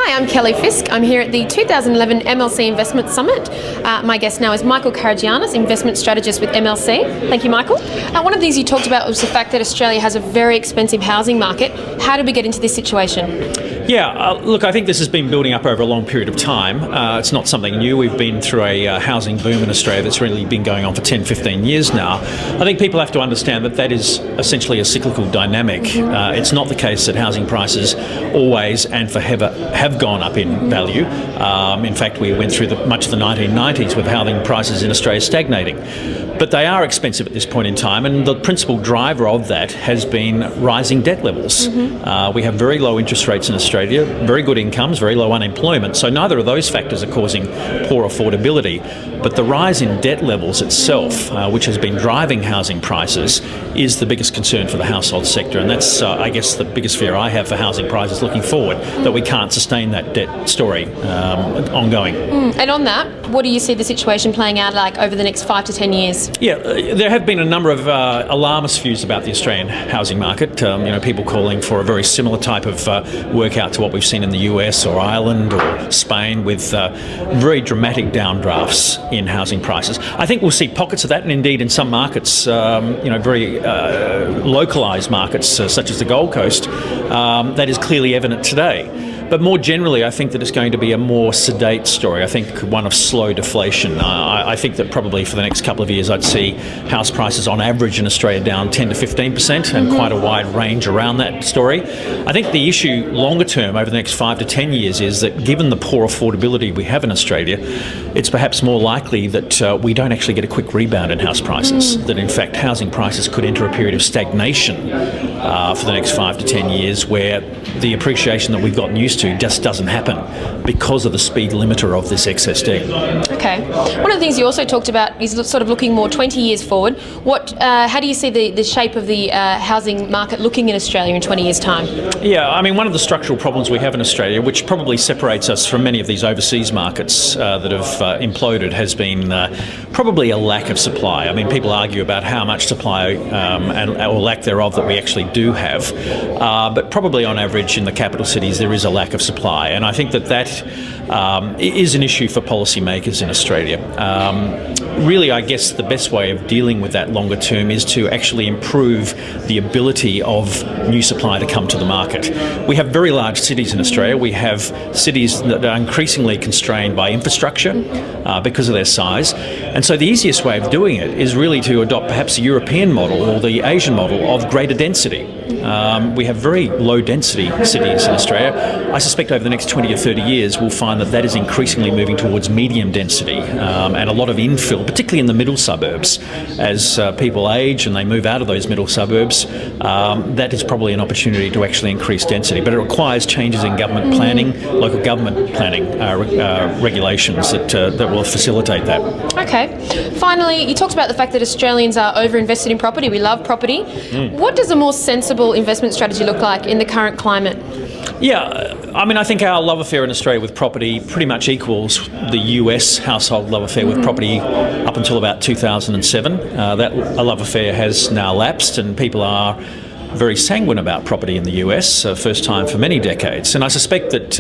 Hi, I'm Kelly Fisk. I'm here at the 2011 MLC Investment Summit. My guest now is Michael Karagianis, Investment Strategist with MLC. Thank you, Michael. One of the things you talked about was the fact that Australia has a very expensive housing market. How did we get into this situation? Yeah, look, I think this has been building up over a long period of time. It's not something new. We've been through a housing boom in Australia that's really been going on for 10, 15 years now. I think people have to understand that that is essentially a cyclical dynamic. It's not the case that housing prices always and forever have gone up in value. In fact, we went through much of the 1990s with housing prices in Australia stagnating. But they are expensive at this point in time, and the principal driver of that has been rising debt levels. We have very low interest rates in Australia, very good incomes, very low unemployment, so neither of those factors are causing poor affordability. But the rise in debt levels itself, which has been driving housing prices, is the biggest concern for the household sector, and that's, I guess, the biggest fear I have for housing prices looking forward, that we can't sustain that debt story ongoing. And on that, what do you see the situation playing out like over the next 5 to 10 years? Yeah, there have been a number of alarmist views about the Australian housing market. People calling for a very similar type of workout to what we've seen in the US or Ireland or Spain, with very dramatic downdrafts in housing prices. I think we'll see pockets of that, and indeed in some markets, very localised markets such as the Gold Coast, that is clearly evident today. But more generally, I think that it's going to be a more sedate story. I think one of slow deflation. I think that probably for the next couple of years, I'd see house prices on average in Australia down 10 to 15%, and quite a wide range around that story. I think the issue longer term, over the next 5 to 10 years, is that given the poor affordability we have in Australia, it's perhaps more likely that we don't actually get a quick rebound in house prices, that in fact housing prices could enter a period of stagnation for the next 5 to 10 years, where the appreciation that we've gotten used to just doesn't happen because of the speed limiter of this excess debt. Okay. One of the things you also talked about is sort of looking more 20 years forward. How do you see the shape of the housing market looking in Australia in 20 years' time? Yeah, I mean, one of the structural problems we have in Australia, which probably separates us from many of these overseas markets that have imploded, has been probably a lack of supply. I mean, people argue about how much supply or lack thereof that we actually do have, but probably on average in the capital cities there is a lack of supply, and I think that is an issue for policymakers in Australia. Really, I guess the best way of dealing with that longer term is to actually improve the ability of new supply to come to the market. We have very large cities in Australia. We have cities that are increasingly constrained by infrastructure because of their size, and so the easiest way of doing it is really to adopt perhaps the European model or the Asian model of greater density. We have very low density cities in Australia. I suspect over the next 20 or 30 years we'll find that is increasingly moving towards medium density and a lot of infill, particularly in the middle suburbs. As people age and they move out of those middle suburbs, that is probably an opportunity to actually increase density. But it requires changes in government planning, local government planning regulations that will facilitate that. Okay. Finally, you talked about the fact that Australians are over-invested in property. We love property. What does a more sensible investment strategy look like in the current climate? Yeah, I mean, I think our love affair in Australia with property pretty much equals the US household love affair with property up until about 2007. That love affair has now lapsed, and people are very sanguine about property in the US, first time for many decades. And I suspect that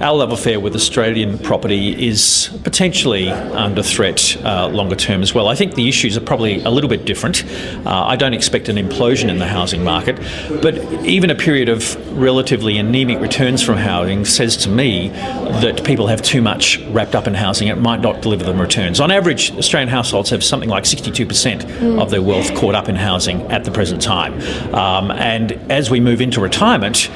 our love affair with Australian property is potentially under threat longer term as well. I think the issues are probably a little bit different. I don't expect an implosion in the housing market, but even a period of relatively anemic returns from housing says to me that people have too much wrapped up in housing. It might not deliver them returns. On average, Australian households have something like 62% of their wealth caught up in housing at the present time. And as we move into retirement,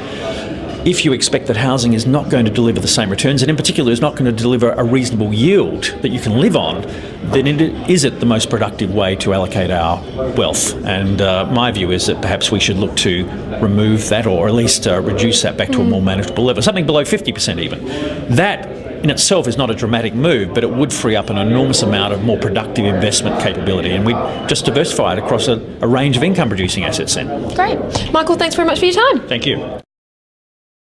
if you expect that housing is not going to deliver the same returns, and in particular is not going to deliver a reasonable yield that you can live on, then is it the most productive way to allocate our wealth? And my view is that perhaps we should look to remove that, or at least reduce that back to a more manageable level, something below 50% even. That in itself is not a dramatic move, but it would free up an enormous amount of more productive investment capability, and we'd just diversify it across a range of income producing assets then. Great. Michael, thanks very much for your time. Thank you.